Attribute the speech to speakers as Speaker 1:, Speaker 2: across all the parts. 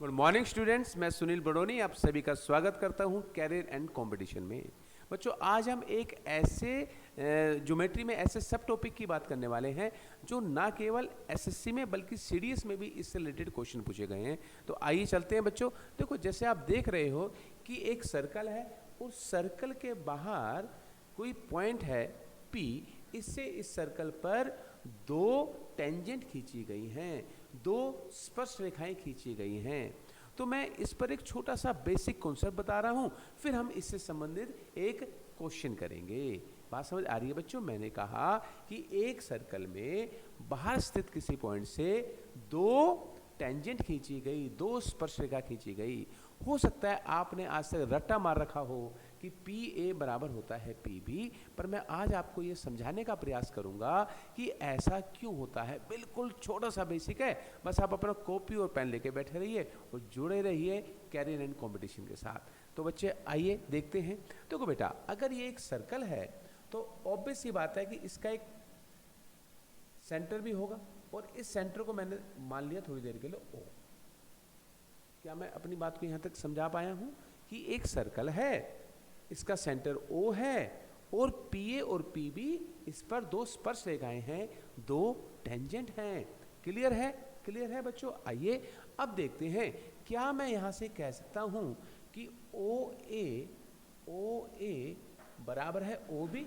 Speaker 1: Good morning students, मैं सुनील बड़ोनी आप सभी का स्वागत करता हूं कैरियर एंड कंपटीशन में। बच्चों, आज हम एक ऐसे ज्योमेट्री में ऐसे सब टॉपिक की बात करने वाले हैं जो ना केवल एसएससी में बल्कि सीडीएस में भी इससे रिलेटेड क्वेश्चन पूछे गए हैं। तो आइए चलते हैं बच्चों। देखो, जैसे आप देख रहे हो कि एक सर्कल है, उस सर्कल के बाहर कोई पॉइंट है P, इससे इस सर्कल पर दो टेंजेंट खींची गई हैं, दो स्पर्श रेखाएं खींची गई हैं। तो मैं इस पर एक छोटा सा बेसिक कॉन्सेप्ट बता रहा हूं, फिर हम इससे संबंधित एक क्वेश्चन करेंगे। बात समझ आ रही है बच्चों? मैंने कहा कि एक सर्कल में बाहर स्थित किसी पॉइंट से दो टेंजेंट खींची गई, दो स्पर्श रेखा खींची गई। हो सकता है आपने आज तक रट्टा मार रखा हो कि पी ए बराबर होता है पी बी, पर मैं आज आपको ये समझाने का प्रयास करूंगा कि ऐसा क्यों होता है। बिल्कुल छोटा सा बेसिक है, बस आप अपना कॉपी और पेन लेके बैठे रहिए और जुड़े रहिए कैरियर एंड कंपटीशन के साथ। तो बच्चे आइए देखते हैं। देखो बेटा, अगर ये एक सर्कल है तो ऑब्वियस सी बात है कि इसका एक सेंटर भी होगा, और इस सेंटर को मैंने मान लिया थोड़ी देर के लिए O। क्या मैं अपनी बात को यहां तक समझा पाया हूं कि एक सर्कल है, इसका सेंटर O है, और PA और PB इस पर दो स्पर्श रेखाएं हैं, दो टेंजेंट हैं। क्लियर है? क्लियर है बच्चों? आइए अब देखते हैं, क्या मैं यहां से कह सकता हूं कि OA बराबर है OB,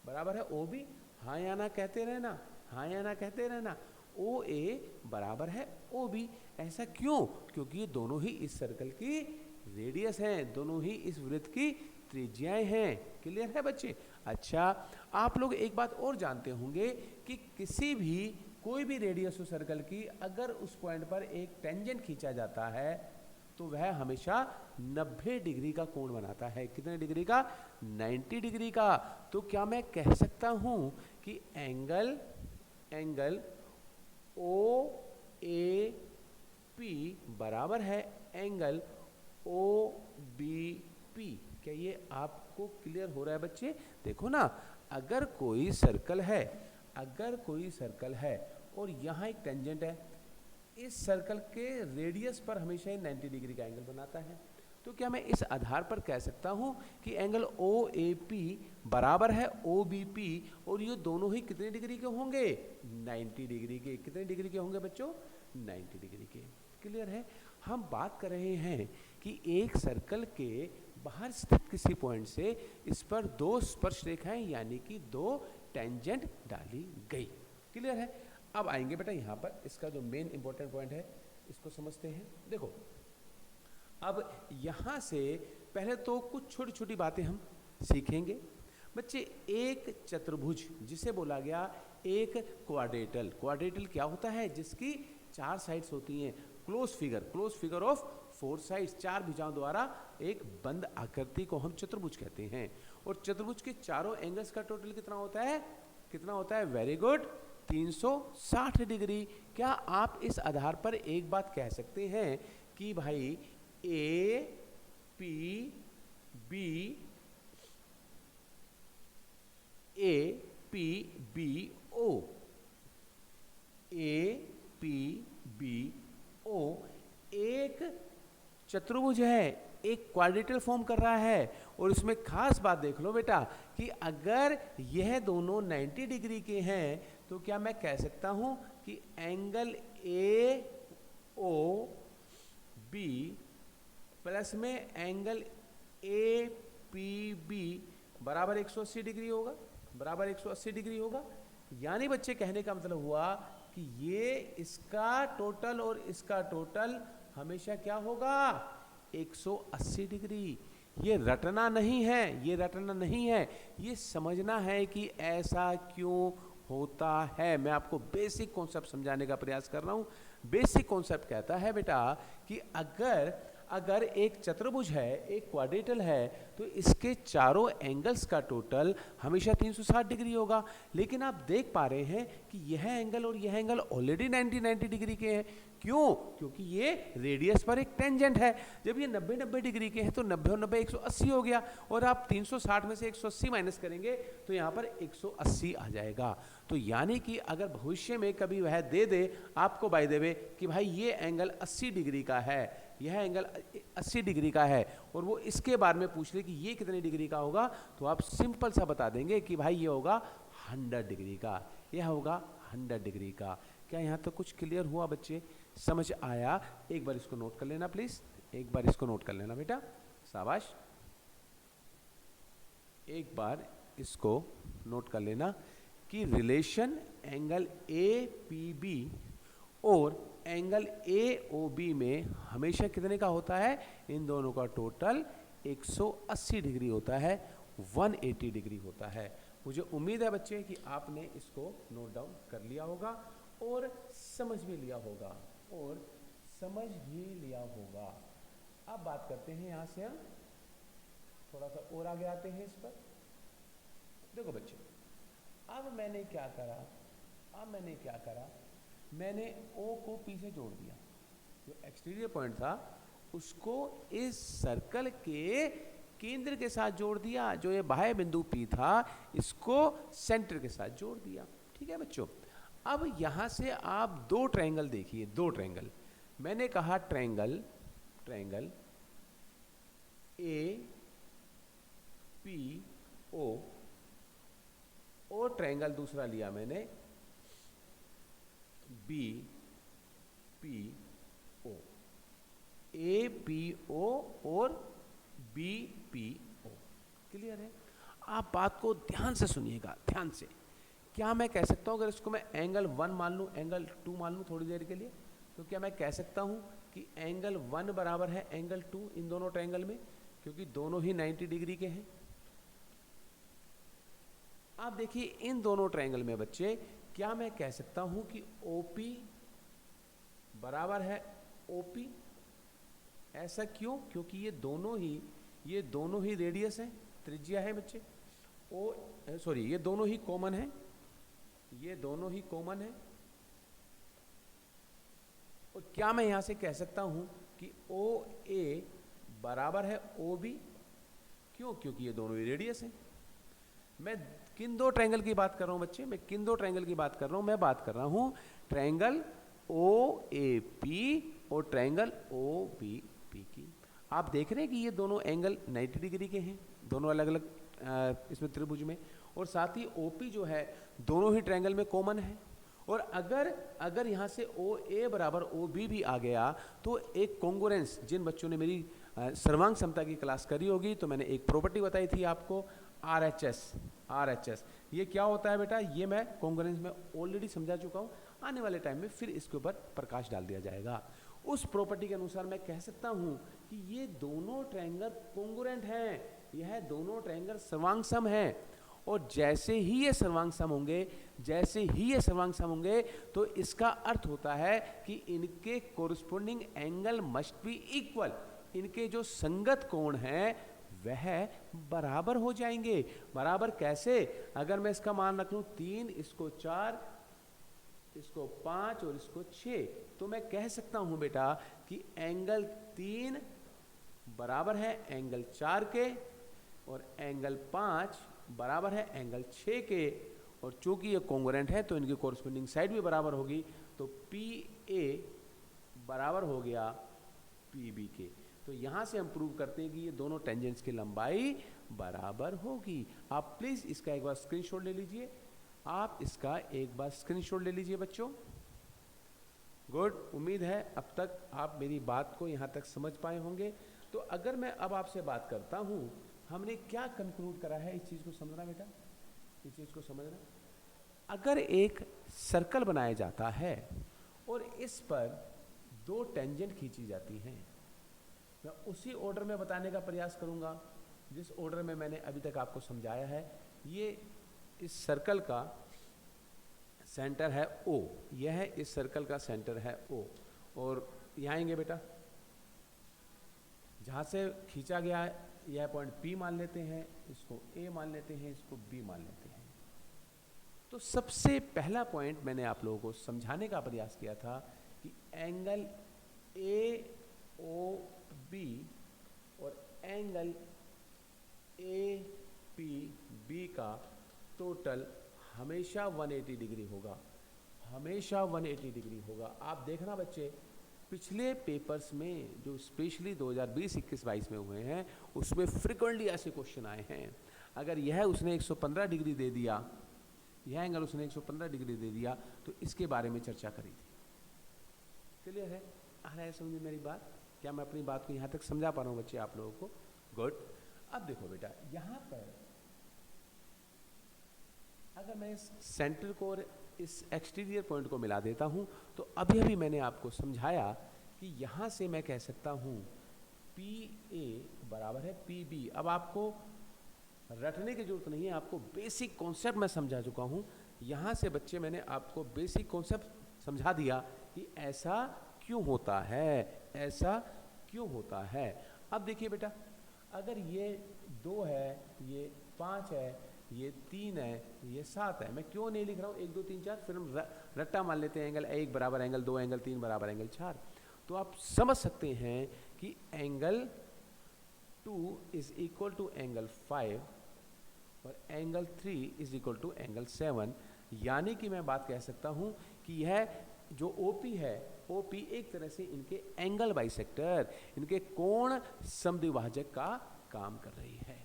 Speaker 1: बराबर है OB? हाँ या ना कहते रहना, हाँ या ना कहते रहना। OA बराबर है OB। ऐसा क्यों? क्योंकि ये दोनों ही इस सर्कल की रेडियस हैं, दोनों ही इस वृत्त की त्रिज्याएं हैं। क्लियर है बच्चे? अच्छा, आप लोग एक बात और जानते होंगे कि किसी भी कोई भी रेडियस हो सर्कल की, अगर उस पॉइंट पर एक टेंजेंट खींचा जाता है तो वह हमेशा 90 डिग्री का कोण बनाता है। कितने डिग्री का? 90 डिग्री का। तो क्या मैं कह सकता हूं कि एंगल OAP बराबर है एंगल OBP? क्या ये आपको क्लियर हो रहा है बच्चे? देखो ना, अगर कोई सर्कल है और यहाँ एक टेंजेंट है, इस सर्कल के रेडियस पर हमेशा 90 डिग्री का एंगल बनाता है। तो क्या मैं इस आधार पर कह सकता हूं कि एंगल OAP बराबर है OBP, और ये दोनों ही कितने डिग्री के होंगे? 90 डिग्री के। कितने डिग्री के होंगे बच्चों? 90 डिग्री के। क्लियर है? हम बात कर रहे हैं कि एक सर्कल के बाहर स्थित किसी पॉइंट से इस पर दो स्पर्श रेखाएं यानी कि दो टेंजेंट डाली गई। क्लियर है? अब आएंगे बेटा यहाँ पर, इसका जो मेन इंपॉर्टेंट पॉइंट है इसको समझते हैं। देखो, अब यहाँ से पहले तो कुछ छोटी छोटी बातें हम सीखेंगे बच्चे। एक चतुर्भुज जिसे बोला गया एक क्वाड्रेटल क्या होता है? जिसकी चार साइड्स होती हैं। Close figure of four sides, चार भुजाओं द्वारा एक बंद आकृति को हम चतुर्भुज कहते हैं। और चतुर्भुज के चारों एंगल्स का टोटल कितना होता है? कितना होता है? Very good, 360 degree. क्या आप इस आधार पर एक बात कह सकते हैं कि भाई APB एक चतुर्भुज है, एक क्वाड्रेटल फॉर्म कर रहा है। और इसमें खास बात देख लो बेटा कि अगर यह दोनों 90 डिग्री के हैं तो क्या मैं कह सकता हूं कि एंगल AOB प्लस में एंगल APB बराबर 180 डिग्री होगा, बराबर 180 डिग्री होगा। यानी बच्चे कहने का मतलब हुआ कि ये इसका टोटल और इसका टोटल हमेशा क्या होगा? 180 डिग्री। ये रटना नहीं है, ये रटना नहीं है, ये समझना है कि ऐसा क्यों होता है। मैं आपको बेसिक कॉन्सेप्ट समझाने का प्रयास कर रहा हूं। बेसिक कॉन्सेप्ट कहता है बेटा कि अगर एक चतुर्भुज है, एक क्वाड्रेटल है, तो इसके चारों एंगल्स का टोटल हमेशा 360 डिग्री होगा। लेकिन आप देख पा रहे हैं कि यह एंगल और यह एंगल ऑलरेडी 90 डिग्री के हैं। क्यों? क्योंकि ये रेडियस पर एक टेंजेंट है। जब ये 90-90 डिग्री के हैं तो 90 और 90 180 हो गया, और आप 360 में से 180 माइनस करेंगे तो यहाँ पर 180 आ जाएगा। तो यानी कि अगर भविष्य में कभी वह दे दे आपको बाय द वे कि भाई ये एंगल 80 डिग्री का है, यह एंगल 80 डिग्री का है, और वो इसके बारे में पूछ ले कि ये कितने डिग्री का होगा, तो आप सिंपल सा बता देंगे कि भाई ये होगा 100 डिग्री का, यह होगा 100 डिग्री का। क्या यहाँ तो कुछ क्लियर हुआ बच्चे? समझ आया? एक बार इसको नोट कर लेना प्लीज, एक बार इसको नोट कर लेना बेटा, शाबाश। एक बार इसको नोट कर लेना कि relation angle A P B और एंगल ए ओ बी में हमेशा कितने का होता है? इन दोनों का टोटल 180 डिग्री होता है, 180 डिग्री होता है। मुझे उम्मीद है बच्चे कि आपने इसको नोट डाउन कर लिया होगा और समझ भी लिया होगा, और समझ भी लिया होगा। अब बात करते हैं यहाँ से हम थोड़ा सा और आगे आते हैं इस पर। देखो बच्चे, अब मैंने क्या करा, मैंने O को P से जोड़ दिया, जो एक्सटीरियर पॉइंट था उसको इस सर्कल के केंद्र के साथ जोड़ दिया, जो ये बाह्य बिंदु P था इसको सेंटर के साथ जोड़ दिया। ठीक है बच्चों, अब यहां से आप दो ट्रायंगल देखिए, दो ट्रायंगल। मैंने कहा ट्रायंगल ए पी ओ, और ट्रायंगल दूसरा लिया मैंने B P O, A P O और बी पी ओ। क्लियर है? आप बात को ध्यान से सुनिएगा, ध्यान से। क्या मैं कह सकता हूं, अगर इसको मैं एंगल 1 मान लूं, एंगल 2 मान लूं थोड़ी देर के लिए, तो क्या मैं कह सकता हूं कि एंगल 1 बराबर है एंगल 2 इन दोनों ट्रायंगल में, क्योंकि दोनों ही 90 डिग्री के हैं। आप देखिए इन दोनों ट्रायंगल में बच्चे, क्या मैं कह सकता हूं कि OP बराबर है OP? ऐसा क्यों? क्योंकि ये दोनों ही रेडियस है, त्रिज्या है बच्चे। ये दोनों ही कॉमन है, और क्या मैं यहां से कह सकता हूं कि OA बराबर है OB? क्यों? क्योंकि ये दोनों ही रेडियस है। मैं किन दो ट्रायंगल की बात कर रहा हूं बच्चे? मैं किन दो ट्रायंगल की बात कर रहा हूं? मैं बात कर रहा हूं ट्रायंगल OAP और ट्रायंगल OBP की। आप देख रहे हैं कि ये दोनों एंगल 90 डिग्री के हैं, दोनों अलग अलग इसमें त्रिभुज में, और साथ ही OP जो है दोनों ही ट्रायंगल में कॉमन है। और अगर यहाँ से OA बराबर OB भी आ गया तो एक कॉन्ग्रुएंस, जिन बच्चों ने मेरी सर्वांग समता की क्लास करी होगी तो मैंने एक प्रॉपर्टी बताई थी आपको, RHS। ये क्या होता है बेटा? ये मैं कॉन्ग्रुएंस में ऑलरेडी समझा चुका हूँ, आने वाले टाइम में फिर इसके ऊपर प्रकाश डाल दिया जाएगा। उस प्रॉपर्टी के अनुसार मैं कह सकता हूँ कि ये दोनों ट्रायंगल कॉन्ग्रुएंट हैं, यह दोनों ट्रायंगल सर्वांग सम हैं, और जैसे ही ये सर्वांग सम होंगे तो इसका अर्थ होता है कि इनके कोरिस्पोंडिंग एंगल मस्ट बी इक्वल। इनके जो संगत कोण हैं वह बराबर हो जाएंगे। बराबर कैसे? अगर मैं इसका मान रख लूं 3, इसको 4, इसको 5 और इसको 6, तो मैं कह सकता हूं बेटा कि एंगल 3 बराबर है एंगल 4 के, और एंगल 5 बराबर है एंगल 6 के, और चूंकि ये कॉन्ग्रुएंट है तो इनकी कोरिस्पोंडिंग साइड भी बराबर होगी, तो PA बराबर हो गया PB के। तो यहां से हम प्रूव करते हैं कि ये दोनों टेंजेंट्स की लंबाई बराबर होगी। आप प्लीज इसका एक बार स्क्रीनशॉट ले लीजिए, बच्चों। गुड, उम्मीद है अब तक आप मेरी बात को यहां तक समझ पाए होंगे। तो अगर मैं अब आपसे बात करता हूं, हमने क्या कंक्लूड करा है? इस चीज को समझना बेटा, इस चीज को समझना। अगर एक सर्कल बनाया जाता है और इस पर दो टेंजेंट खींची जाती हैं, मैं उसी ऑर्डर में बताने का प्रयास करूंगा जिस ऑर्डर में मैंने अभी तक आपको समझाया है। ये इस सर्कल का सेंटर है O, यह इस सर्कल का सेंटर है O, और यहाँ आएंगे बेटा, जहाँ से खींचा गया है यह पॉइंट P मान लेते हैं, इसको A मान लेते हैं, इसको B मान लेते हैं। तो सबसे पहला पॉइंट मैंने आप लोगों को समझाने का प्रयास किया था कि एंगल ए ओ बी और एंगल ए पी बी का टोटल हमेशा 180 डिग्री होगा, हमेशा 180 डिग्री होगा। आप देखना बच्चे, पिछले पेपर्स में जो स्पेशली 2020, 21, 22 में हुए हैं उसमें फ्रिक्वेंटली ऐसे क्वेश्चन आए हैं। अगर यह उसने 115 डिग्री दे दिया, यह एंगल उसने 115 डिग्री दे दिया, तो इसके बारे में चर्चा करी थी। क्लियर है? आ रहा है समझ में मेरी बात? क्या मैं अपनी बात को यहाँ तक समझा पा रहा हूँ बच्चे आप लोगों को? गुड। अब देखो बेटा, यहाँ पर अगर मैं इस सेंटर को और इस एक्सटीरियर पॉइंट को मिला देता हूँ, तो अभी अभी मैंने आपको समझाया कि यहाँ से मैं कह सकता हूँ पी ए बराबर है पी बी। अब आपको रटने की जरूरत नहीं है, आपको बेसिक कॉन्सेप्ट मैं समझा चुका हूँ। यहाँ से बच्चे मैंने आपको बेसिक कॉन्सेप्ट समझा दिया कि ऐसा क्यों होता है, ऐसा क्यों होता है। अब देखिए बेटा, अगर ये 2 है, ये 5 है, ये 3 है, ये 7 है, मैं क्यों नहीं लिख रहा हूँ 1 2 3 4, फिर हम रट्टा मान लेते हैं एंगल 1 बराबर एंगल 2, एंगल 3 बराबर एंगल 4। तो आप समझ सकते हैं कि angle 2 is equal to angle 5 और angle 3 is equal to angle 7। यानी कि मैं बात कह सकता हूँ कि यह जो OP है, OP एक तरह से इनके एंगल बाइसेक्टर, इनके कोण समद्विभाजक का काम कर रही है।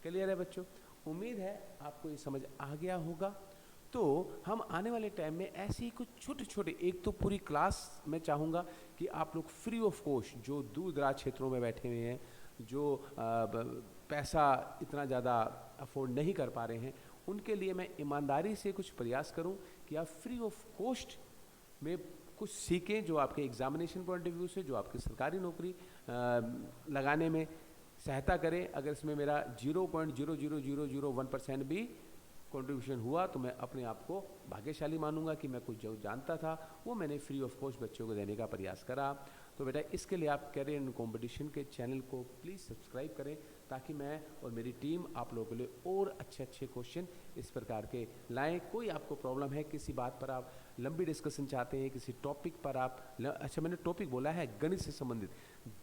Speaker 1: क्लियर है बच्चों? उम्मीद है आपको ये समझ आ गया होगा। तो हम आने वाले टाइम में ऐसे ही कुछ छोटे छोटे, एक तो पूरी क्लास मैं चाहूँगा कि आप लोग फ्री ऑफ कॉस्ट, जो दूर दराज क्षेत्रों में बैठे हुए हैं, जो पैसा इतना ज़्यादा अफोर्ड नहीं कर पा रहे हैं, उनके लिए मैं ईमानदारी से कुछ प्रयास करूं कि आप फ्री ऑफ कॉस्ट में कुछ सीखें, जो आपके एग्जामिनेशन पॉइंट ऑफ व्यू से, जो आपकी सरकारी नौकरी लगाने में सहायता करें। अगर इसमें मेरा 0.00001% भी कंट्रीब्यूशन हुआ तो मैं अपने आप को भाग्यशाली मानूंगा कि मैं कुछ जो जानता था वो मैंने फ्री ऑफ कॉस्ट बच्चों को देने का प्रयास करा। तो बेटा, इसके लिए आप कैरियर एंड कंपटीशन के चैनल को प्लीज़ सब्सक्राइब करें, ताकि मैं और मेरी टीम आप लोगों के लिए और अच्छे अच्छे क्वेश्चन इस प्रकार के लाएं। कोई आपको प्रॉब्लम है, किसी बात पर आप लंबी डिस्कशन चाहते हैं, किसी टॉपिक पर आप अच्छा मैंने टॉपिक बोला है गणित से संबंधित,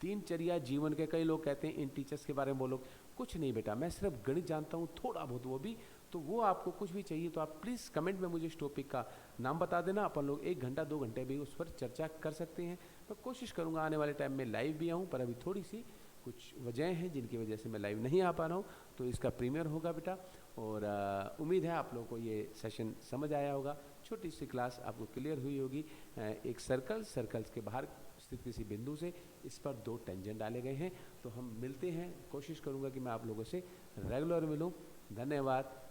Speaker 1: दिनचर्या जीवन के, कई लोग कहते हैं इन टीचर्स के बारे में बोलो। कुछ नहीं बेटा, मैं सिर्फ गणित जानता हूँ थोड़ा बहुत, वो भी तो वो आपको कुछ भी चाहिए तो आप प्लीज़ कमेंट में मुझे इस टॉपिक का नाम बता देना, अपन लोग 1 घंटा 2 घंटे भी उस पर चर्चा कर सकते हैं। मैं कोशिश करूँगा आने वाले टाइम में लाइव भी आऊँ, पर अभी थोड़ी सी कुछ वजह हैं जिनकी वजह से मैं लाइव नहीं आ पा रहा हूँ। तो इसका प्रीमियर होगा बेटा, और उम्मीद है आप लोगों को ये सेशन समझ आया होगा। छोटी सी क्लास आपको क्लियर हुई होगी। एक सर्कल्स के बाहर स्थित किसी बिंदु से इस पर 2 टेंजेंट डाले गए हैं। तो हम मिलते हैं, कोशिश करूँगा कि मैं आप लोगों से रेगुलर मिलूँ। धन्यवाद।